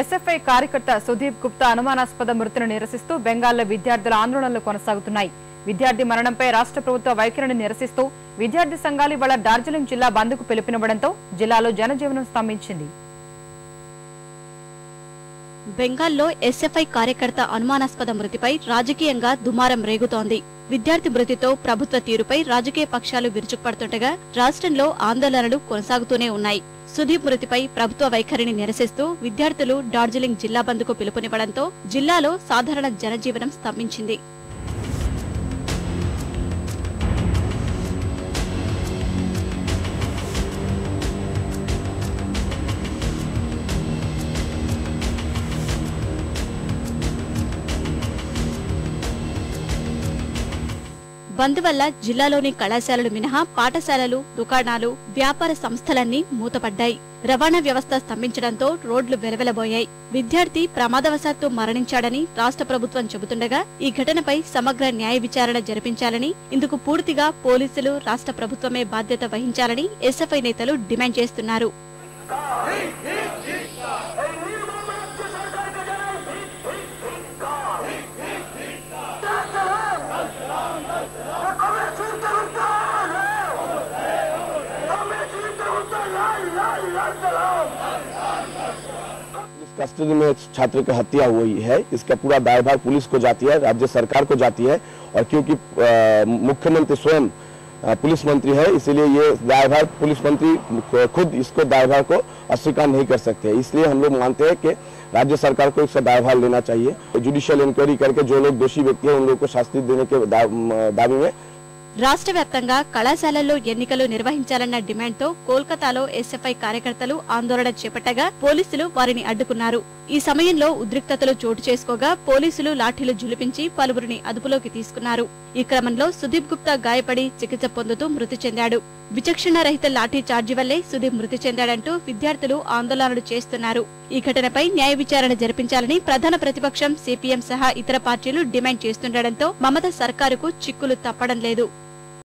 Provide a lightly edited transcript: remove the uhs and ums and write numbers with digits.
SFI కార్యకర్త సుదీప్ గుప్తా అనుమానాస్పద మృతిని నిరసిస్తూ బెంగాల్లో విద్యార్థుల ఆందోళనలు కొనసాగుతున్నాయి. విద్యార్థి మరణంపై రాష్ట్ర ప్రభుత్వ వైఖరిని నిరసిస్తూ విద్యార్థి సంఘాలు ఇవాళ డార్జిలింగ్ జిల్లా బంద్కు పిలుపునివ్వడంతో జిల్లాలో జనజీవనం స్తంభించింది. బెంగాల్లో ఎస్ఎఫ్ఐ కార్యకర్త అనుమానాస్పద మృతిపై రాజకీయంగా దుమారం రేగుతోంది. విద్యార్థి మృతితో ప్రభుత్వ తీరుపై రాజకీయ పక్షాలు విరుచుకుపడుతుండగా రాష్ట్రంలో ఆందోళనలు కొనసాగుతూనే ఉన్నాయి. సుదీప్ మృతిపై ప్రభుత్వ వైఖరిని నిరసిస్తూ విద్యార్థులు డార్జిలింగ్ జిల్లా బంద్కు పిలుపునివ్వడంతో జిల్లాలో సాధారణ జనజీవనం స్తంభించింది. బంద్ వల్ల జిల్లాలోని కళాశాలలు మినహా పాఠశాలలు, దుకాణాలు, వ్యాపార సంస్థలన్నీ మూతపడ్డాయి. రవాణా వ్యవస్థ స్తంభించడంతో రోడ్లు వెలవెలబోయాయి. విద్యార్థి ప్రమాదవశాత్తు మరణించాడని రాష్ట్ర ప్రభుత్వం చెబుతుండగా ఈ ఘటనపై సమగ్ర న్యాయ విచారణ జరిపించాలని, ఇందుకు పూర్తిగా పోలీసులు, రాష్ట్ర ప్రభుత్వమే బాధ్యత వహించాలని ఎస్ఎఫ్ఐ నేతలు డిమాండ్ చేస్తున్నారు. कस्टडी में छात्र की हत्या हुई है, इसका पूरा दायभार पुलिस को जाती है, राज्य सरकार को जाती है। और क्योंकि मुख्यमंत्री स्वयं पुलिस मंत्री है, इसलिए ये दायभार पुलिस मंत्री खुद इसको दायभार को अस्वीकार नहीं कर सकते। इसलिए हम लोग मानते हैं कि राज्य सरकार को इसका दायभार लेना चाहिए। जुडिशियल इंक्वायरी करके जो लोग दोषी व्यक्ति हैं उन लोगों को शास्ति देने के दावे में రాష్ట్ర వ్యాప్తంగా కళాశాలల్లో ఎన్నికలు నిర్వహించాలన్న డిమాండ్తో కోల్కతాలో ఎస్ఎఫ్ఐ కార్యకర్తలు ఆందోళన చేపట్టగా పోలీసులు వారిని అడ్డుకున్నారు. ఈ సమయంలో ఉద్రిక్తతలు చోటు చేసుకోగా పోలీసులు లాఠీలు జులిపించి పలువురిని అదుపులోకి తీసుకున్నారు. ఈ క్రమంలో సుదీప్ గుప్తా గాయపడి చికిత్స పొందుతూ మృతి చెందాడు. విచక్షణ రహిత లాఠీ చార్జీ వల్లే సుదీప్ మృతి చెందాడంటూ విద్యార్థులు ఆందోళనలు చేస్తున్నారు. ఈ ఘటనపై న్యాయ విచారణ జరిపించాలని ప్రధాన ప్రతిపక్షం సిపిఎం సహా ఇతర పార్టీలు డిమాండ్ చేస్తుండటంతో మమతా సర్కారుకు చిక్కులు తప్పడం లేదు.